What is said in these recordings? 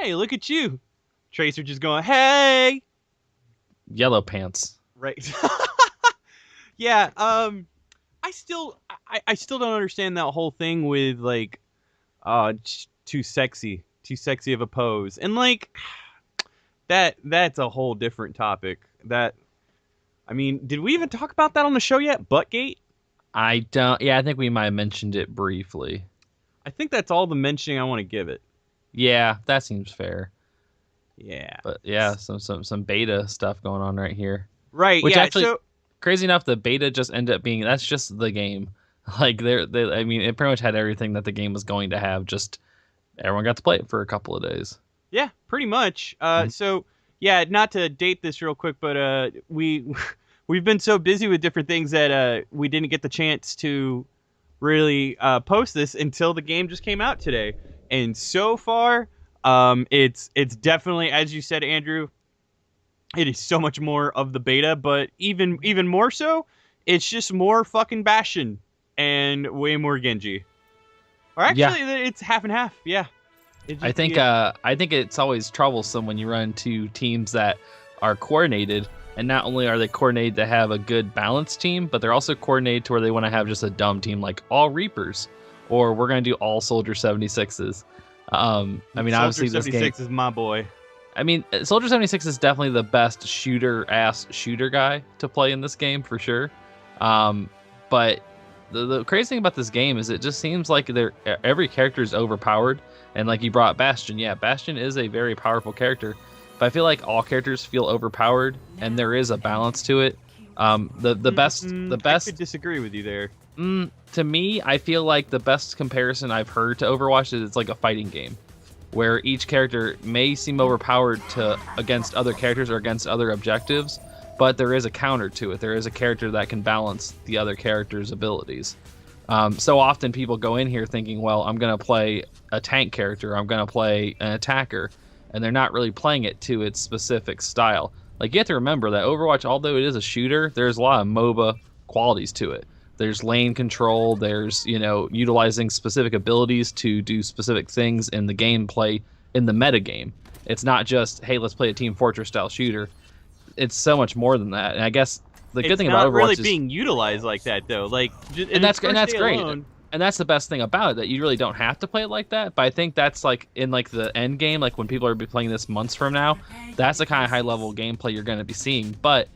Hey, look at you. Tracer just going, hey. Yellow pants. Right. Yeah. I still don't understand that whole thing with like, too sexy of a pose, and like that's a whole different topic. I mean, did we even talk about that on the show yet? Buttgate. I don't. Yeah, I think we might have mentioned it briefly. I think that's all the mentioning I want to give it. Yeah, that seems fair. Yeah. But yeah, some beta stuff going on right here. Right. Which Yeah. actually, crazy enough, the beta just ended up being that's just the game. Like I mean, it pretty much had everything that the game was going to have. Just everyone got to play it for a couple of days. Yeah, pretty much. Mhm. So yeah, not to date this real quick, but we've been so busy with different things that we didn't get the chance to really post this until the game just came out today. And so far, it's definitely, as you said, Andrew, it is so much more of the beta, but even more so, it's just more fucking Bastion and way more Genji. Or Yeah, actually, it's half and half. Yeah. I think it's always troublesome when you run into teams that are coordinated, and not only are they coordinated to have a good balanced team, but they're also coordinated to where they want to have just a dumb team like all Reapers, or we're gonna do all Soldier 76s. I mean, Soldier obviously this 76 game. is my boy. I mean, Soldier 76 is definitely the best shooter guy to play in this game for sure. But the crazy thing about this game is it just seems like every character is overpowered. And like you brought Bastion, yeah, Bastion is a very powerful character, but I feel like all characters feel overpowered, and there is a balance to it. The best I could disagree with you there. to me, I feel like the best comparison I've heard to Overwatch is it's like a fighting game, where each character may seem overpowered against other characters or against other objectives, but there is a counter to it. There is a character that can balance the other character's abilities. So often people go in here thinking, well, I'm going to play a tank character, I'm going to play an attacker, and they're not really playing it to its specific style. Like, you have to remember that Overwatch, although it is a shooter, there's a lot of MOBA qualities to it. There's lane control, there's, utilizing specific abilities to do specific things in the gameplay, in the meta game. It's not just, hey, let's play a Team Fortress style shooter. It's so much more than that. And I guess the good thing about Overwatch really is being utilized like that, though. Like, and that's great. Alone, and that's the best thing about it, that you really don't have to play it like that. But I think that's like in like the end game, like when people are playing this months from now, that's the kind of high level gameplay you're going to be seeing. But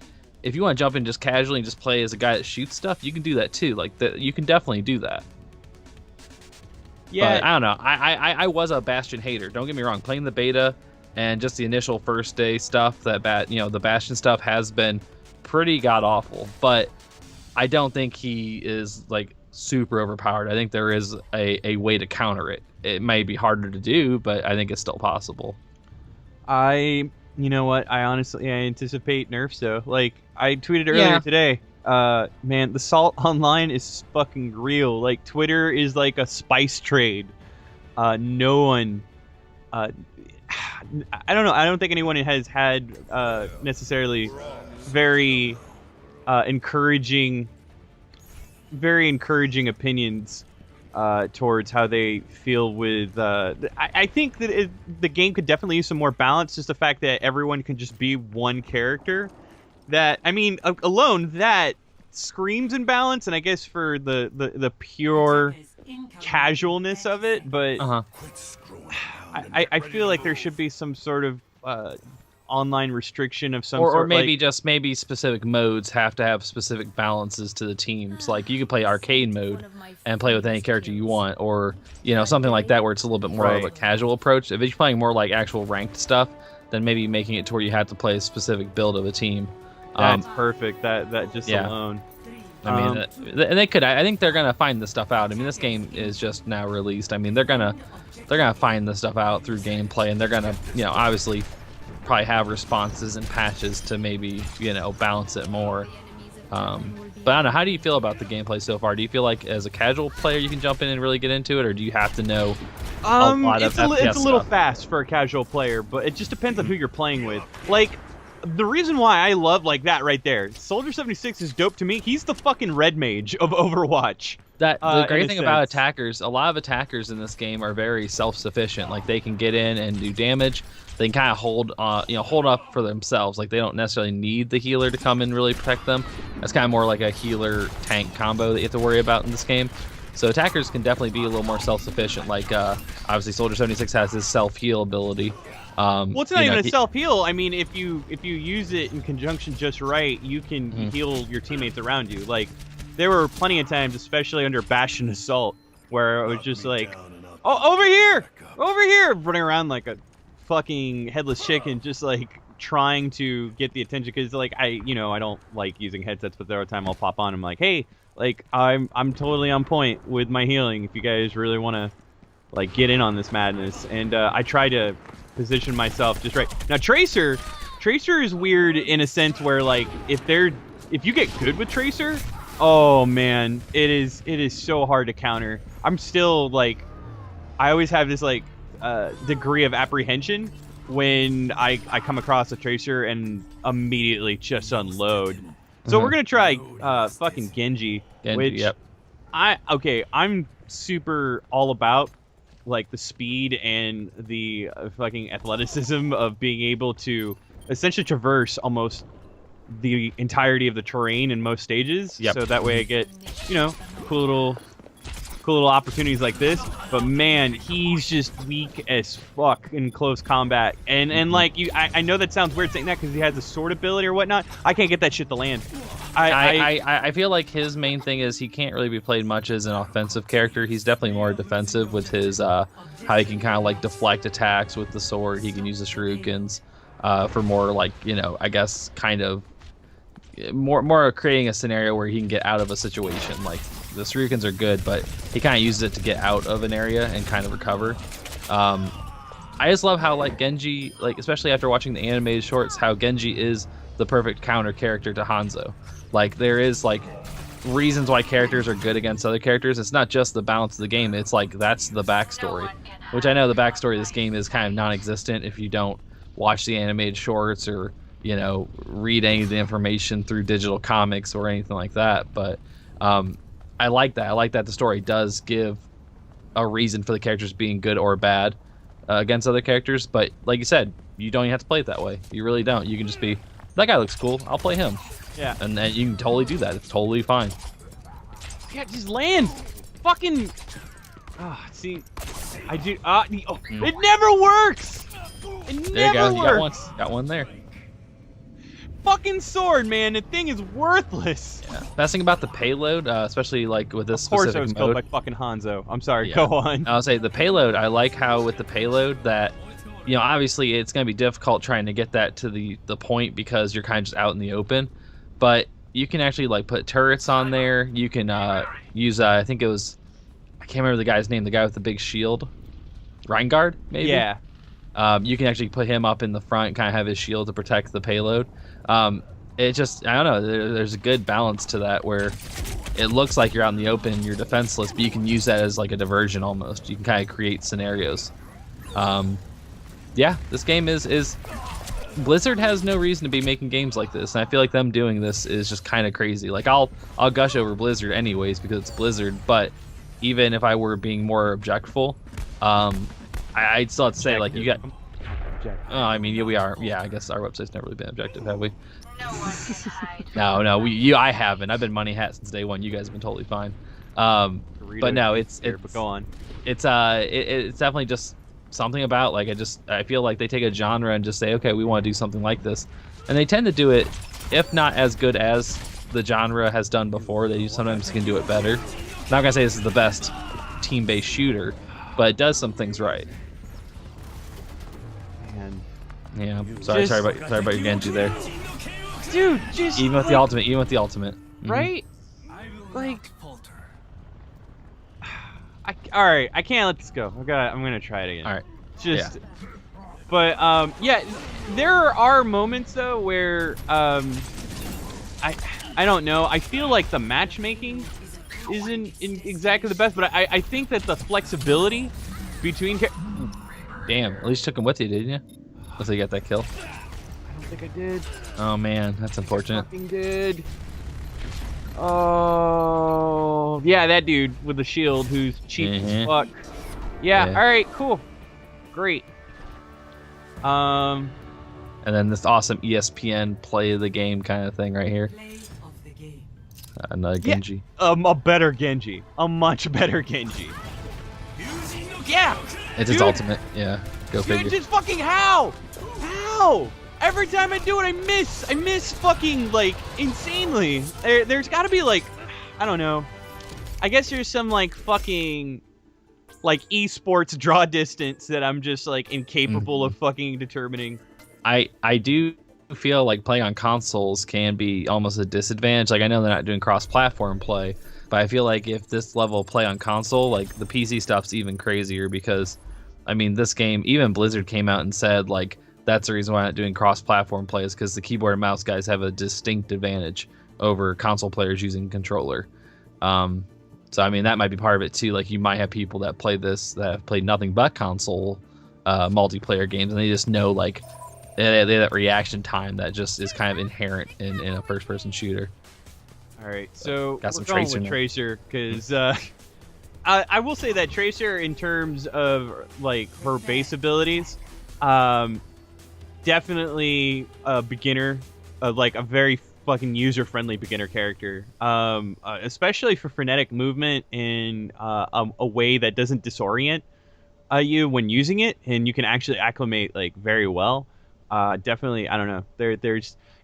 if you want to jump in just casually and just play as a guy that shoots stuff, you can do that too. Like you can definitely do that. Yeah, but I don't know. I was a Bastion hater. Don't get me wrong. Playing the beta and just the initial first day stuff, the Bastion stuff has been pretty god awful. But I don't think he is like super overpowered. I think there is a way to counter it. It may be harder to do, but I think it's still possible. You know what? I anticipate nerfs though. Like I tweeted earlier today, man, the salt online is fucking real. Like Twitter is like a spice trade. No one, I don't know. I don't think anyone has had necessarily very encouraging opinions towards how they feel with. I think that the game could definitely use some more balance. Just the fact that everyone can just be one character. That, I mean, alone that screams in balance, and I guess for the pure casualness of it, but I feel like there should be some sort of online restriction of some sort. Or maybe just maybe specific modes have to have specific balances to the teams. Like you could play arcade mode and play with any character you want, or something like that where it's a little bit more of a casual approach. If you're playing more like actual ranked stuff, then maybe making it to where you have to play a specific build of a team. That's perfect. That just alone. I mean, and they could. I think they're gonna find this stuff out. I mean, this game is just now released. I mean, they're gonna find this stuff out through gameplay, and they're gonna, obviously, probably have responses and patches to maybe, balance it more. But I don't know. How do you feel about the gameplay so far? Do you feel like as a casual player you can jump in and really get into it, or do you have to know a lot of FPS it's a little stuff? fast for a casual player, but it just depends on who you're playing with. Like, the reason why I love like that right there, Soldier 76 is dope to me. He's the fucking red mage of Overwatch. That the great in a thing about sense. attackers, a lot of attackers in this game are very self-sufficient. Like they can get in and do damage. They can kind of hold up for themselves. Like they don't necessarily need the healer to come and really protect them. That's kind of more like a healer tank combo that you have to worry about in this game. So attackers can definitely be a little more self-sufficient. Like obviously Soldier 76 has his self-heal ability. Well, it's not even a self-heal. I mean, if you use it in conjunction just right, you can heal your teammates around you. Like, there were plenty of times, especially under Bastion Assault, where it was just like, oh, over here, running around like a fucking headless chicken, just like trying to get the attention. Because like I don't like using headsets, but there are time I'll pop on. I'm like, hey, like I'm totally on point with my healing. If you guys really want to like get in on this madness, and I try to position myself just right. Now Tracer is weird in a sense where like if you get good with Tracer, oh man, it is so hard to counter. I'm still like, I always have this like degree of apprehension when I come across a Tracer and immediately just unload. So we're gonna try fucking Genji, which yep. I'm super all about like the speed and the fucking athleticism of being able to essentially traverse almost the entirety of the terrain in most stages. Yep. So that way I get, cool little opportunities like this. But man, he's just weak as fuck in close combat. And like I know that sounds weird saying that because he has a sword ability or whatnot. I can't get that shit to land. I feel like his main thing is he can't really be played much as an offensive character. He's definitely more defensive with his how he can kind of like deflect attacks with the sword. He can use the shurikens for more like I guess kind of more creating a scenario where he can get out of a situation. Like the shurikens are good, but he kind of uses it to get out of an area and kind of recover. I just love how like Genji, like especially after watching the animated shorts, how Genji is the perfect counter character to Hanzo. Like there is like reasons why characters are good against other characters. It's not just the balance of the game. It's like that's the backstory, which I know the backstory of this game is kind of non-existent if you don't watch the animated shorts or read any of the information through digital comics or anything like that. But I like that. I like that the story does give a reason for the characters being good or bad against other characters. But like you said, you don't even have to play it that way. You really don't. You can just be, that guy looks cool, I'll play him. Yeah. And then you can totally do that. It's totally fine. Yeah, just land. Fucking. See, I do. It never works. It There never you go. works. Got one there. Fucking sword, man. The thing is worthless. Yeah. Best thing about the payload, especially like with this Of course, I specific was mode. killed by fucking Hanzo. I'm sorry. Yeah. Go on. I'll say the payload. I like how with the payload that, obviously it's going to be difficult trying to get that to the point because you're kind of just out in the open. But you can actually like put turrets on there. You can use I think it was, I can't remember the guy's name. The guy with the big shield, Reingard, maybe. Yeah. You can actually put him up in the front and kind of have his shield to protect the payload. It just, I don't know, there's a good balance to that where it looks like you're out in the open, you're defenseless, but you can use that as like a diversion almost. You can kind of create scenarios. Yeah, this game is Blizzard has no reason to be making games like this, and I feel like them doing this is just kind of crazy. Like I'll gush over Blizzard anyways because it's Blizzard, but even if I were being more objectful, I'd still have to say like you got. Oh, I mean, yeah, we are. Yeah, I guess our website's never really been objective, have we? No, I haven't. I've been money hat since day one. You guys have been totally fine. But no, it's but go on. It's definitely just something about like I feel like they take a genre and just say, okay, we want to do something like this, and they tend to do it, if not as good as the genre has done before. They sometimes can do it better. I'm not gonna say this is the best team-based shooter, but it does some things right. Man. Yeah, sorry about your Genji there. Dude, just Even with the ultimate. Mm-hmm. Right? Like, all right, I can't let this go. I'm gonna try it again. All right. Just, but yeah, there are moments though where I don't know. I feel like the matchmaking isn't exactly the best, but I think that the flexibility between Damn, at least took him with you, didn't you? Unless you got that kill. think I did. Oh man, that's unfortunate. Fucking did. Oh, yeah, that dude with the shield who's cheap as fuck. Yeah, all right, cool. Great. And then this awesome ESPN play of the game kind of thing right here. Another Genji. Yeah, a better Genji. A much better Genji. Yeah! It's his ultimate, yeah. Go figure. Just fucking how? How? Every time I do it, I miss. I miss fucking, like, insanely. There's gotta be, like, I don't know. I guess there's some, like, fucking, like, esports draw distance that I'm just, like, incapable of fucking determining. I do feel like playing on consoles can be almost a disadvantage. Like, I know they're not doing cross-platform play, but I feel like if this level of play on console, like, the PC stuff's even crazier because, I mean, this game, even Blizzard came out and said, like, that's the reason why I'm not doing cross-platform play is because the keyboard and mouse guys have a distinct advantage over console players using controller. So, I mean, that might be part of it, too. Like, you might have people that play this that have played nothing but console multiplayer games, and they just know, like, they have that reaction time that just is kind of inherent in a first-person shooter. All right, so got some we're going Tracer with now. Tracer because I will say that Tracer, in terms of like her base abilities, definitely a beginner, like a very fucking user-friendly beginner character, especially for frenetic movement in a way that doesn't disorient you when using it, and you can actually acclimate like very well. Definitely, I don't know.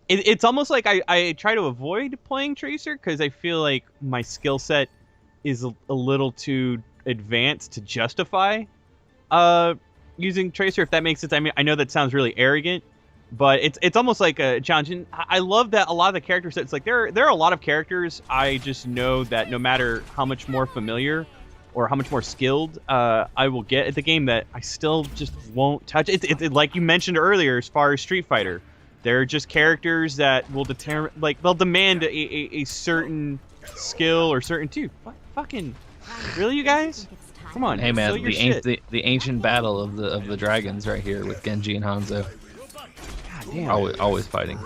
It's almost like I try to avoid playing Tracer because I feel like my skill set is a little too advanced to justify using Tracer, if that makes sense. I mean, I know that sounds really arrogant, but it's almost like a challenge. And I love that a lot of the character sets, like there are a lot of characters I just know that no matter how much more familiar or how much more skilled I will get at the game, that I still just won't touch. It's like you mentioned earlier, as far as Street Fighter, they're just characters that will determine, like they'll demand a certain skill or certain fucking really, you guys? Come on. Hey man, the ancient battle of the dragons right here with Genji and Hanzo. God damn. Always fighting.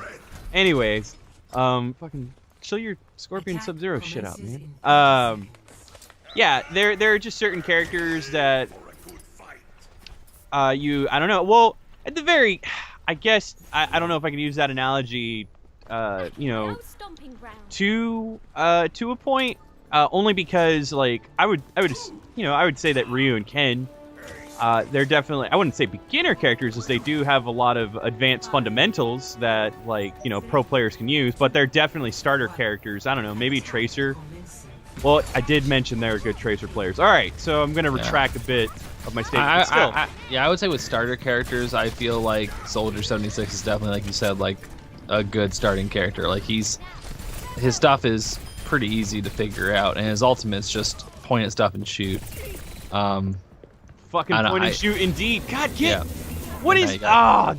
Anyways, fucking chill your Scorpion Sub-Zero shit out, man. Yeah, there are just certain characters that I don't know. Well, at the very, I guess I don't know if I can use that analogy, you know, to a point, only because like I would say that Ryu and Ken, they're definitely, I wouldn't say beginner characters, as they do have a lot of advanced fundamentals that, like, you know, pro players can use, but they're definitely starter characters. I don't know, maybe Tracer. Well, I did mention they're good Tracer players. All right, so I'm going to retract a bit of my statement. I would say with starter characters, I feel like Soldier 76 is definitely, like you said, like a good starting character. Like his stuff is pretty easy to figure out, and his ultimate's just point at stuff and shoot. Fucking point and shoot, indeed. God, what is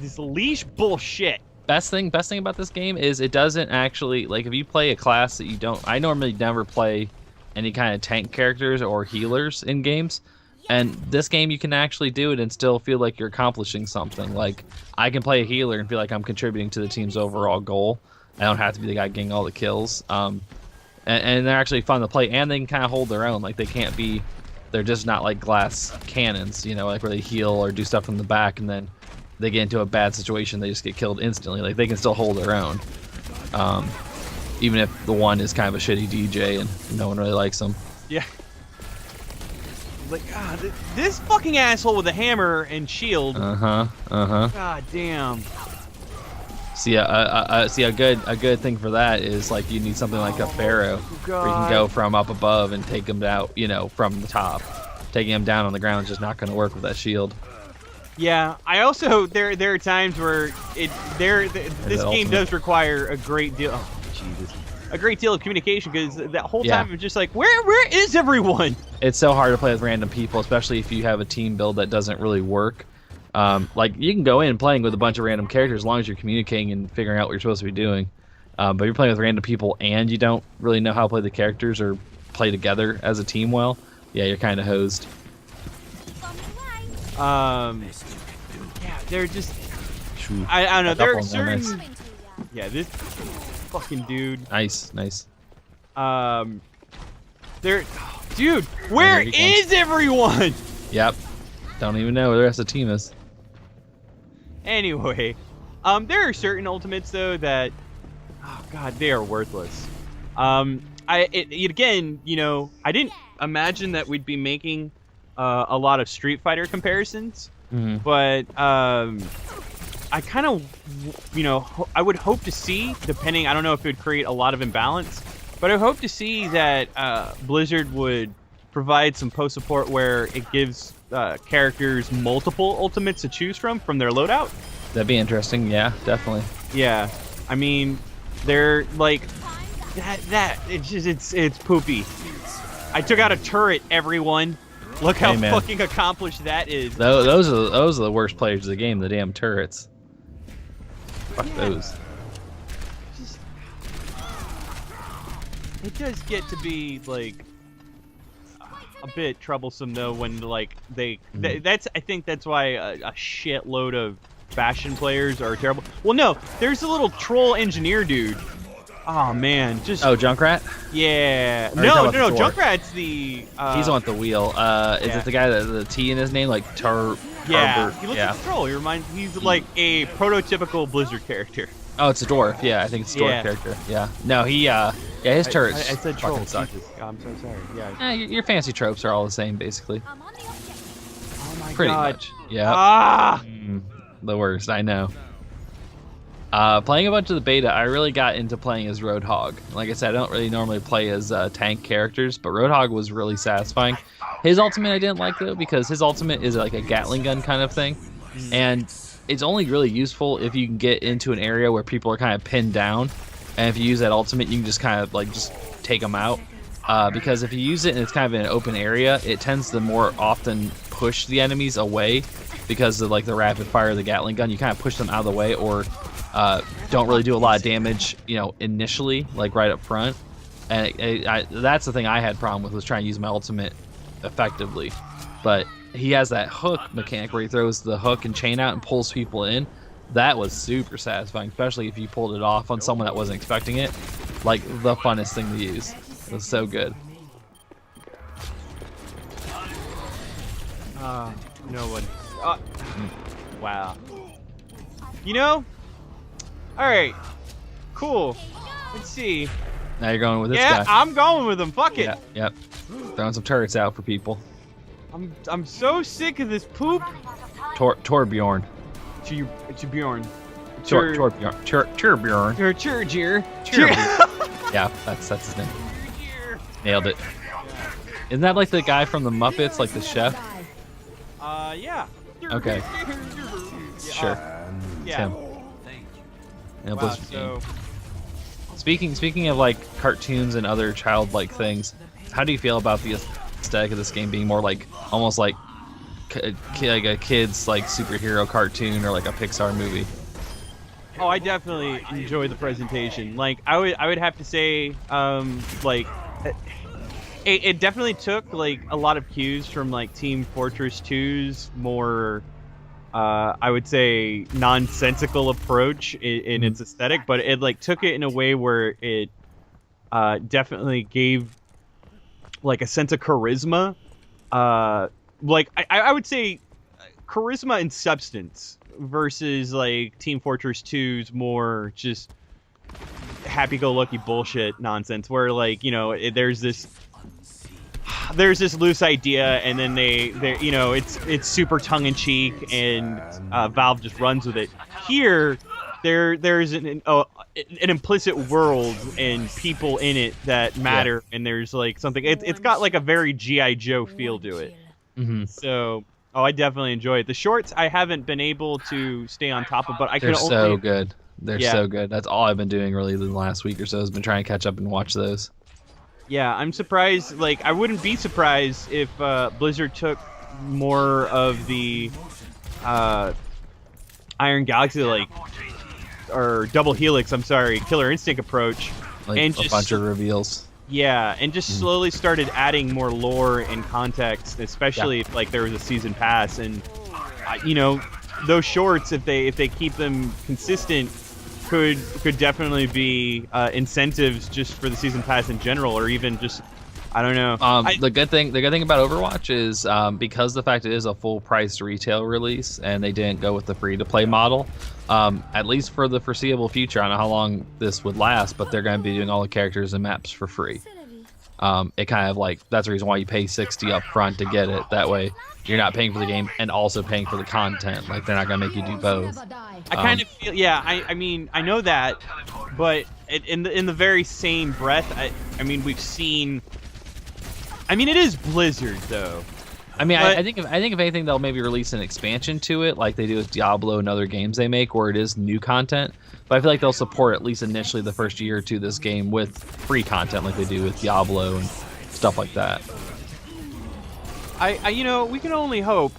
this leash bullshit? Best thing about this game is it doesn't actually, like, if you play a class that you don't, I normally never play any kind of tank characters or healers in games, and this game you can actually do it and still feel like you're accomplishing something. Like, I can play a healer and feel like I'm contributing to the team's overall goal. I don't have to be the guy getting all the kills, and they're actually fun to play, and they can kind of hold their own. Like, they're just not like glass cannons, you know, like where they heal or do stuff from the back and then they get into a bad situation, they just get killed instantly. Like, they can still hold their own, even if the one is kind of a shitty DJ and no one really likes them. Yeah. Like, God, this fucking asshole with a hammer and shield. God damn. See, a good thing for that is, like, you need something like a Pharaoh, where you can go from up above and take them out, you know, from the top. Taking them down on the ground is just not going to work with that shield. Yeah, I also there are times where this game does require a great deal. Oh, Jesus. A great deal of communication, because that whole time I'm just like, where is everyone? It's so hard to play with random people, especially if you have a team build that doesn't really work. Like, you can go in playing with a bunch of random characters as long as you're communicating and figuring out what you're supposed to be doing. But if you're playing with random people and you don't really know how to play the characters or play together as a team well, yeah, you're kind of hosed. Yeah, they're just Shoo. I don't know. A There are couple in there, certain. nice. Yeah, this fucking dude. Nice. There, dude. Where is everyone? Yep. Don't even know where the rest of the team is. Anyway, there are certain ultimates though that, oh god, they are worthless. Again, you know, I didn't imagine that we'd be making a lot of Street Fighter comparisons, but I kind of, you know, I would hope to see, depending, I don't know if it would create a lot of imbalance, but I hope to see that Blizzard would provide some post support where it gives characters multiple ultimates to choose from their loadout. That'd be interesting. Yeah, definitely. Yeah, I mean, they're like that. It's just it's poopy. I took out a turret, everyone. Look how fucking accomplished that is. Those are the worst players of the game. The damn turrets. Fuck those. It does get to be like a bit troublesome though when like that's I think that's why a shitload of Bastion players are terrible. Well, no, there's a little troll engineer dude. Oh man, just Junkrat. Yeah, no, Junkrat's the he's on the wheel. Is it the guy that the T in his name, like Tar? Yeah, he looks like a troll. He's like a prototypical Blizzard character. Oh, it's a dwarf. Yeah, I think it's a dwarf character. Yeah. No, he his turrets. I said troll. Suck. I'm so sorry. Yeah. Your fancy tropes are all the same, basically. Oh my Pretty god. much. Yeah. Ah. The worst, I know. Playing a bunch of the beta, I really got into playing as Roadhog. Like I said, I don't really normally play as tank characters, but Roadhog was really satisfying. His ultimate I didn't like though, because his ultimate is like a Gatling gun kind of thing, and it's only really useful if you can get into an area where people are kind of pinned down, and if you use that ultimate, you can just kind of like just take them out. Because if you use it and it's kind of in an open area, it tends to more often push the enemies away because of like the rapid fire of the Gatling gun. You kind of push them out of the way, or don't really do a lot of damage, you know, initially, like right up front. And that's the thing I had problem with, was trying to use my ultimate effectively. But he has that hook mechanic where he throws the hook and chain out and pulls people in. That was super satisfying, especially if you pulled it off on someone that wasn't expecting it. Like the funnest thing to use. It was so good. No one. Wow. You know? Alright. Cool. Let's see. Now you're going with this guy. Yeah, I'm going with him. Fuck it. Yep. Throwing some turrets out for people. I'm so sick of this poop. Torbjorn. Bjorn. Torbjorn. Yeah, that's his name. Nailed it. Isn't that like the guy from the Muppets, like the chef? Yeah. Okay. Sure. It's him. Yeah, Wow, so... Speaking of like cartoons and other childlike things, how do you feel about the aesthetic of this game being more like almost like like a kid's like superhero cartoon or like a Pixar movie? Oh, I definitely enjoy the presentation. Like I would have to say, like it definitely took like a lot of cues from like Team Fortress 2's more, I would say, nonsensical approach in its aesthetic, but it like took it in a way where it definitely gave like a sense of charisma. Like I would say charisma and substance versus like Team Fortress 2's more just happy-go-lucky bullshit nonsense where like, you know, there's this loose idea and then they you know, it's super tongue-in-cheek and Valve just runs with it. Here there's an implicit world and people in it that matter, and there's like something, it's got like a very G.I. Joe feel to it. So I definitely enjoy it. The shorts I haven't been able to stay on top of, but They're so good. They're so good. That's all I've been doing really in the last week or so, has been trying to catch up and watch those. Yeah, I'm surprised. Like, I wouldn't be surprised if Blizzard took more of the Iron Galaxy, like, or Double Helix, I'm sorry, Killer Instinct approach. Like and a bunch of reveals. Yeah, and just slowly started adding more lore and context, especially if like there was a season pass. And you know, those shorts, if they keep them consistent, could definitely be incentives just for the season pass in general, or even just, I don't know. The good thing about Overwatch is because the fact it is a full price retail release and they didn't go with the free to play model, at least for the foreseeable future. I don't know how long this would last, but they're going to be doing all the characters and maps for free. It kind of like, that's the reason why you pay $60 up front to get it. That way you're not paying for the game and also paying for the content. Like, they're not going to make you do both. I kind of feel, yeah, I mean, I know that, but in the very same breath, I mean, we've seen, I mean, it is Blizzard though. I mean, I think if anything, they'll maybe release an expansion to it, like they do with Diablo and other games they make, where it is new content. But I feel like they'll support, at least initially, the first year or two, this game with free content, like they do with Diablo and stuff like that. I you know, we can only hope.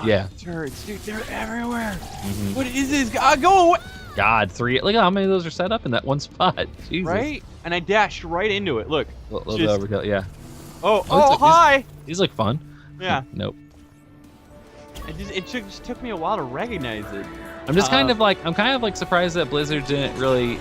Yeah. Turrets, dude, they're everywhere. Mm-hmm. What is this? Go away! God, 3. Look at how many of those are set up in that one spot. Jesus. Right? And I dashed right into it. Look. A little bit overkill, yeah. Oh, hi! These look fun. Yeah. Nope. It just took me a while to recognize it. I'm just kind of like surprised that Blizzard didn't really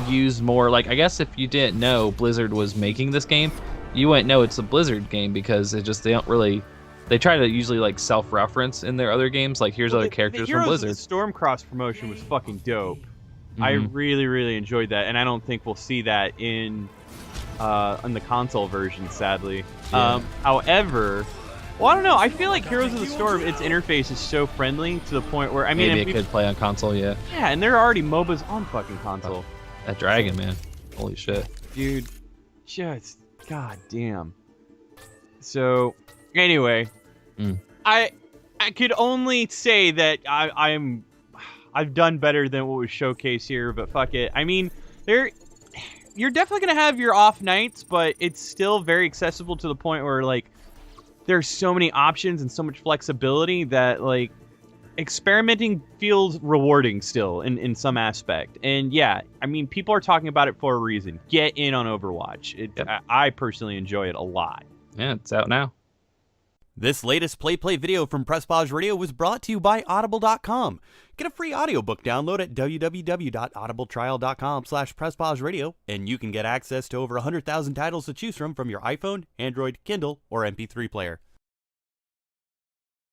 use more. Like, I guess if you didn't know Blizzard was making this game, you wouldn't know it's a Blizzard game, because they don't really. They try to usually like self-reference in their other games. Like, here's other characters from Blizzard. The Stormcross promotion was fucking dope. Mm-hmm. I really enjoyed that, and I don't think we'll see that in the console version, sadly. Yeah. However, well, I don't know. I feel like Heroes of the Storm, its interface is so friendly to the point where, I mean, maybe it could play on console, yeah. Yeah, and there are already MOBAs on fucking console. That dragon, man, holy shit, dude, just goddamn. So, anyway, I could only say that I've done better than what was showcased here, but fuck it. I mean, you're definitely gonna have your off nights, but it's still very accessible to the point where, like, there's so many options and so much flexibility that, like, experimenting feels rewarding still in some aspect. And yeah, I mean, people are talking about it for a reason. Get in on Overwatch. Yep. I personally enjoy it a lot. Yeah, it's out now. This latest Play video from Press Pause Radio was brought to you by Audible.com. Get a free audiobook download at www.audibletrial.com/presspauseradio, and you can get access to over 100,000 titles to choose from your iPhone, Android, Kindle, or MP3 player.